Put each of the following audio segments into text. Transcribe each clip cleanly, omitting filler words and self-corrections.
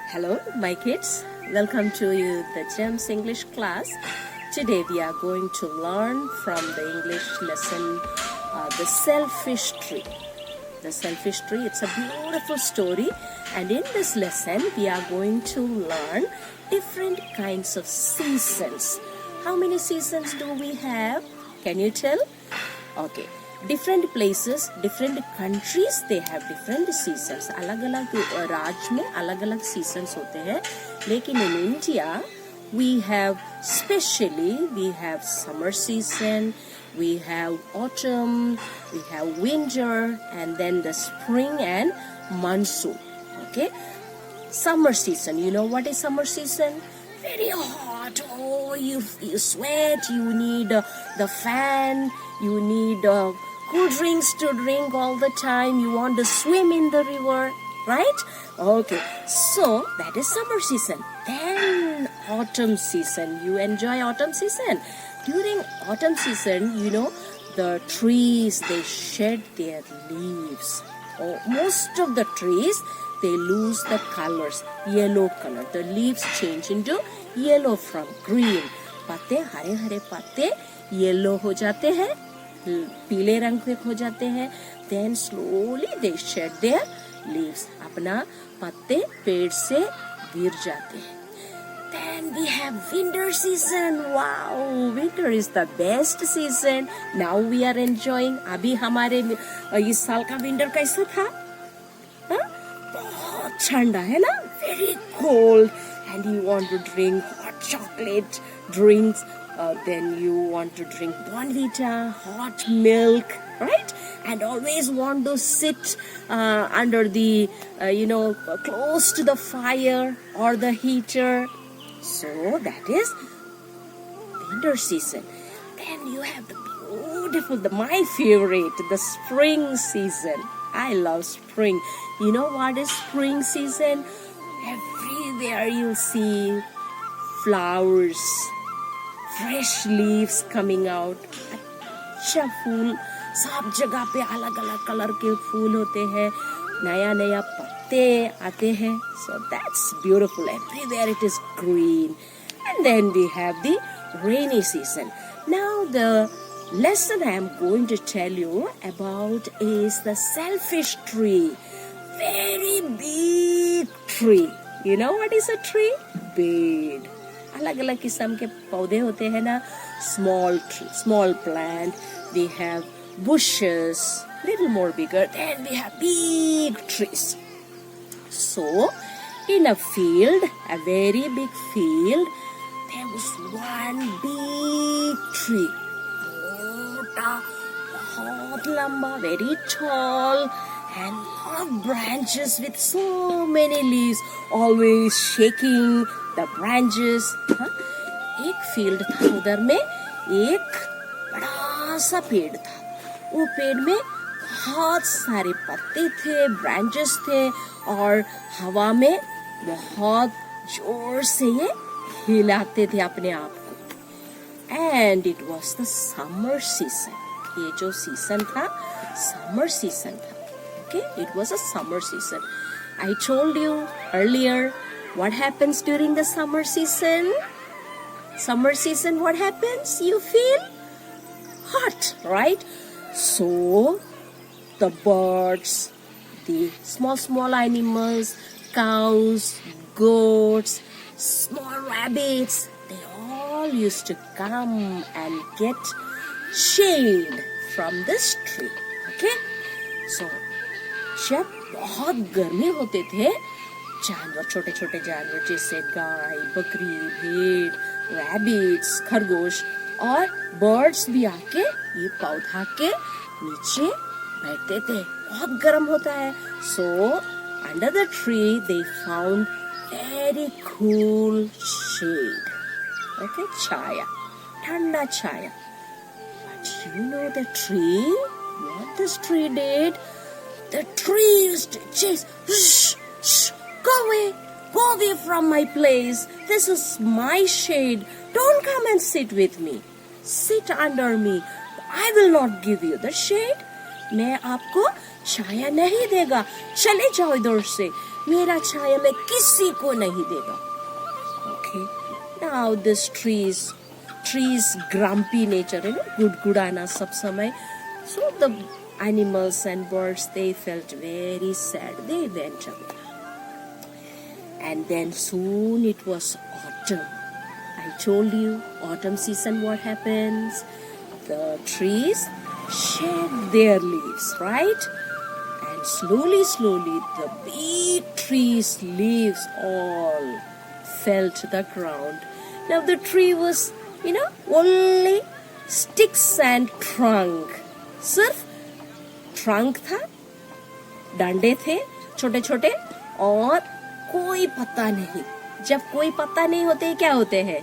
Hello, my kids. Welcome to the GEMS English class. Today we are going to learn from the English lesson, The Selfish Tree. The Selfish Tree, it's a beautiful story. And in this lesson, we are going to learn different kinds of seasons. How many seasons do we have? Can you tell? Okay. Different places, different countries, they have different seasons. अलग-अलग राज्य में अलग-अलग seasons होते हैं. लेकिन in India, we have summer season, we have autumn, we have winter, and then the spring and monsoon. Okay, summer season. You know what is summer season? Very hot. Oh, you sweat. You need the fan. You need cool drinks to drink all the time. You want to swim in the river, right? Okay, so that is summer season. Then autumn season. You enjoy autumn season. During autumn season, you know, the trees, they shed their leaves. Oh, most of the trees, they lose the colors, yellow color. The leaves change into yellow from green. पत्ते हरे हरे पत्ते yellow हो जाते हैं, पीले रंग के हो जाते हैं. Then slowly they shed their leaves. अपना पत्ते पेड़ से गिर जाते हैं. Then we have winter season. Wow, winter is the best season. Now we are enjoying. अभी हमारे इस साल का winter कैसा था? बहुत ठंडा है ना? Very cold. And you want to drink hot chocolate drinks. Then you want to drink Bonvita, hot milk, right? And always want to sit under the, close to the fire or the heater. So that is winter season. Then you have the beautiful, my favorite, the spring season. I love spring. You know what is spring season? Everywhere you'll see flowers, fresh leaves coming out. अच्छा फूल, सब जगह पे अलग-अलग colour के फूल होते हैं, नया-नया पत्ते आते हैं. So that's beautiful. Everywhere it is green. And then we have the rainy season. Now the lesson I am going to tell you about is the selfish tree. Very big tree. You know what is a tree? Big. अलग-अलग किस्म के पौधे होते हैं ना. Small tree, small plant. We have bushes, little more bigger. Then we have big trees. So, in a field, a very big field, there was one big tree. मोटा, बहुत लंबा, very tall, and lot of branches with so many leaves, always shaking the branches. एक field था, उधर में एक बड़ा सा पेड़ था. वो पेड़ में बहुत सारे पत्ते थे, ब्रांचेस थे, और हवा में बहुत जोर से ये हिलाते थे अपने आप को. And it was the summer season. ये जो सीजन था, summer season था. Okay, it was a summer season. I told you earlier what happens during the summer season. Summer season, what happens? You feel hot, right? So the birds, the small animals, cows, goats, small rabbits, they all used to come and get shade from this tree. Okay? So जब बहुत गर्मी होते थे, जानवर, छोटे छोटे जानवर जैसे गाय, बकरी, भेड़, रैबिट्स, खरगोश और बर्ड्स भी आके ये पौधा के नीचे बैठते थे. बहुत गर्म होता है. So under the tree they found very cool shade. Okay, छाया, ठंडा छाया. But you know the tree? What this tree did? The tree used to chase. Shh, shh, go away from my place. This is my shade. Don't come and sit with me. Sit under me. I will not give you the shade. मैं आपको छाया नहीं देगा. चले जाओ इधर से. मेरा छाया मैं किसी को नहीं देगा. Okay, now this trees grumpy nature, गुड़गुड़ाना सब समय. So the animals and birds, they felt very sad. They went away. And then soon it was autumn. I told you, autumn season, what happens? The trees shed their leaves, right? And slowly, the big trees' leaves all fell to the ground. Now the tree was, only sticks and trunk. सिर्फ trunk था, डंडे थे छोटे छोटे, और कोई पत्ता नहीं. जब कोई पत्ता नहीं होते क्या होते हैं?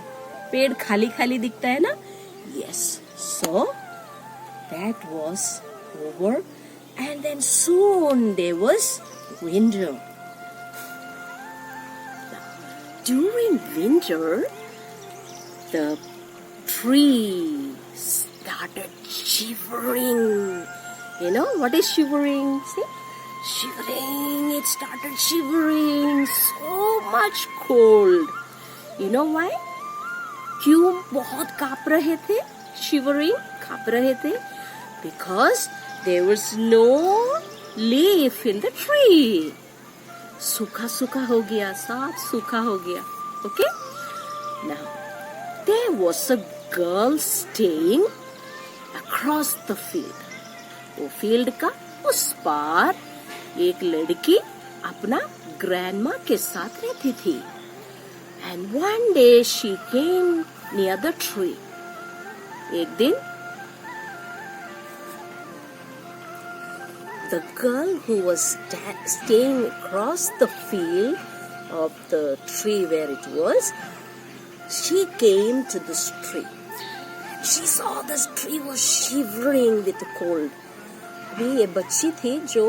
पेड़ खाली खाली दिखता है ना. Yes, so that was over, and then soon there was winter. During winter, the tree started shivering. You know what is shivering? See? Shivering, it started shivering. So much cold. You know why? क्यों बहुत काँप रहे थे? Shivering, काँप रहे थे? Because there was no leaf in the tree. सूखा सूखा हो गया, सब सूखा हो गया. Okay? Now, there was a girl staying across the field. वो फील्ड का उस पार एक लड़की अपना ग्रैंडमा के साथ रहती थी. And one day she came near the tree. एक दिन the girl who was staying across the field of the tree where it was, she came to this tree. She saw this tree was shivering with cold. अभी ये बच्ची थी जो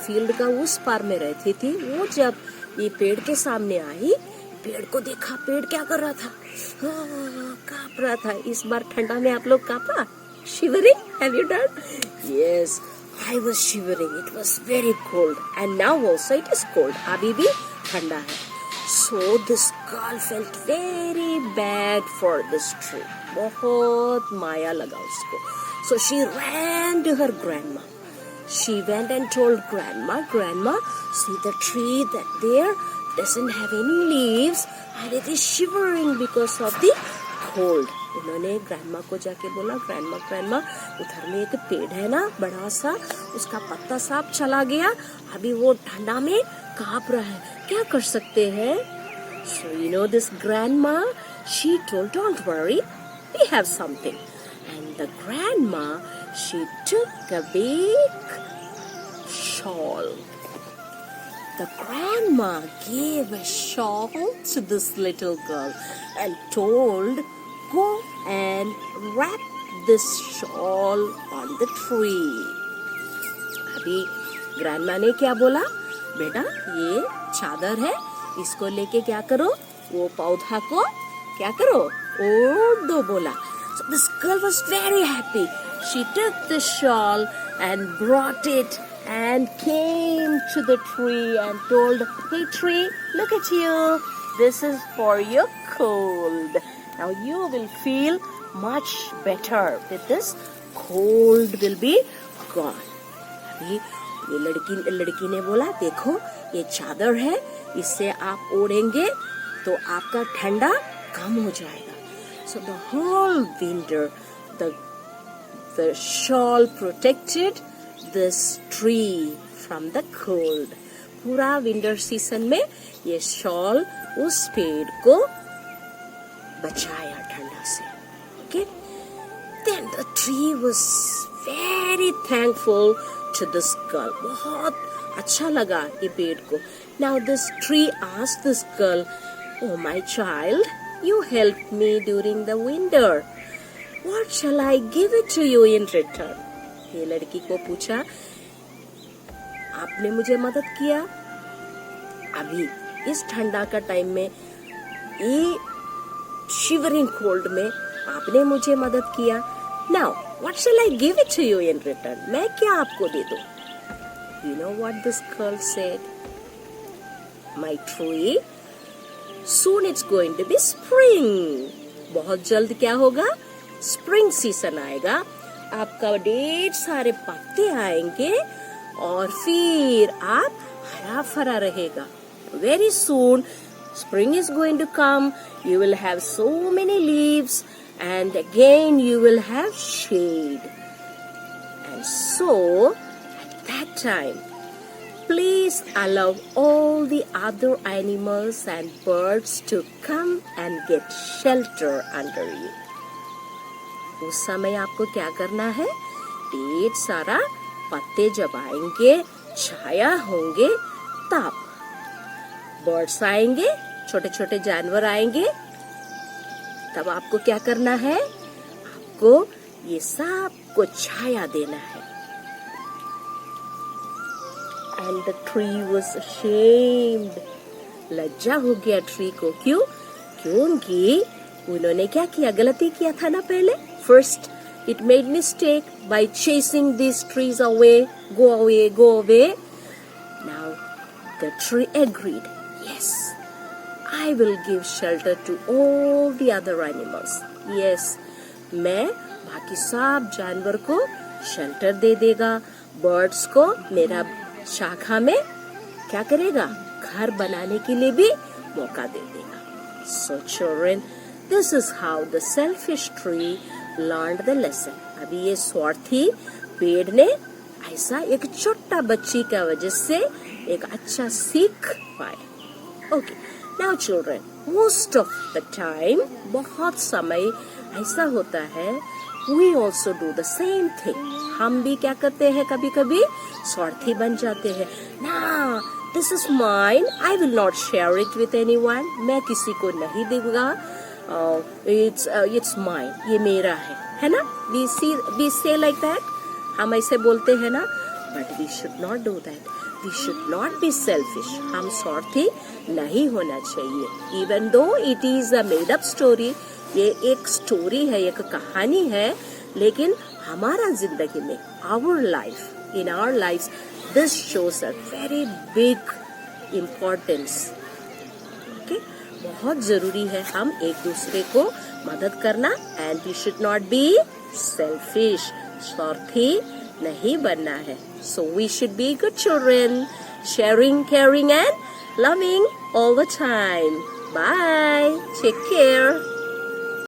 field का उस पार में रहती थी. वो जब ये पेड़ के सामने आई, पेड़ को देखा. पेड़ क्या कर रहा था? कांप रहा था. इस बार ठंडा में आप लोग कांपा? Shivering? Have you done? Yes, I was shivering. It was very cold, and now also it is cold. अभी भी ठंडा है. So this girl felt very bad for this tree. बहुत माया लगा उसको. So she ran to her grandma. She went and told Grandma, see the tree that there doesn't have any leaves and it is shivering because of the cold. उन्होंने grandma को जाके बोला, grandma उधर में एक पेड़ है ना बड़ा सा, उसका पत्ता सब चला गया, अभी वो ठंडा में कांप रहा है, क्या कर सकते हैं? So this grandma, she told, don't worry, we have something. And the grandma, she took a big shawl. The grandma gave a shawl to this little girl and told, go and wrap this shawl on the tree. अभी grandma ने क्या बोला? बेटा ये चादर है, इसको लेके क्या करो? वो पौधा को क्या करो? ओढ़ दो बोला. So this girl was very happy. She took the shawl and brought it and came to the tree and told, hey tree, look at you. This is for your cold. Now you will feel much better with this. Cold will be gone. अभी ये लड़की ने बोला, देखो ये चादर है, इससे आप ओढ़ेंगे तो आपका ठंडा कम हो जाएगा. So the whole winter, the shawl protected this tree from the cold. पूरा विंटर सीजन में ये शॉल उस पेड़ को बचाया ठंडा से. Okay? Then the tree was very thankful to this girl. बहुत अच्छा लगा ये पेड़ को. Now this tree asked this girl, oh my child, you helped me during the winter. What shall I give it to you in return? ये लड़की को पूछा, आपने मुझे मदद किया अभी इस ठंडा का टाइम में, ये शिवरिंग कोल्ड में आपने मुझे मदद किया. Now, what shall I give it to you in return? मैं क्या आपको दे दूं? You know what this girl said? my tree. Soon it's going to be spring. बहुत जल्द क्या होगा? स्प्रिंग सीजन आएगा, आपका ढेर सारे पत्ते आएंगे और फिर आप हरा भरा रहेगा. Very soon spring is going to come. You will have so many leaves and again you will have shade. And so at that time, please allow all the other animals and birds to come and get shelter under you. उस समय आपको क्या करना है? ढेर सारा पत्ते जब आएंगे, छाया होंगे, तब बर्ड्स आएंगे, छोटे छोटे जानवर आएंगे, तब आपको क्या करना है? आपको ये सब को छाया देना है. And the tree was ashamed. लज्जा हो गया ट्री को. क्यों? क्योंकि उन्होंने क्या किया? गलती किया था ना पहले. First, it made mistake by chasing these trees away. Go away, go away. Now, the tree agreed. Yes, I will give shelter to all the other animals. Yes, मैं बाकी सब जानवर को शेल्टर दे देगा. बर्ड्स को मेरा शाखा में क्या करेगा? घर बनाने के लिए भी मौका दे देगा. So children, this is how the selfish tree learned the lesson. अभी ये स्वार्थी पेड़ ने ऐसा एक छोटा बच्ची का वजह से एक अच्छा सीख पाया. Okay, now children, most of the time, बहुत समय ऐसा होता है, we also do the same thing. हम भी क्या करते हैं? कभी कभी स्वार्थी बन जाते हैं. Nah, this is mine. I will not share it with anyone. मैं किसी को नहीं दूंगा. It's mine. ये मेरा है ना? We say like that. हम ऐसे बोलते हैं ना? But we should not do that. We should not be selfish. हम स्वार्थी नहीं होना चाहिए. Even though it is a made up story, ये एक स्टोरी है, एक कहानी है, लेकिन हमारा जिंदगी में, in our lives, this shows a very big importance. Okay? बहुत जरूरी है हम एक दूसरे को मदद करना. And we should not be selfish. स्वार्थी नहीं बनना है. So we should be good children, sharing, caring and loving all the time. Bye. Take care.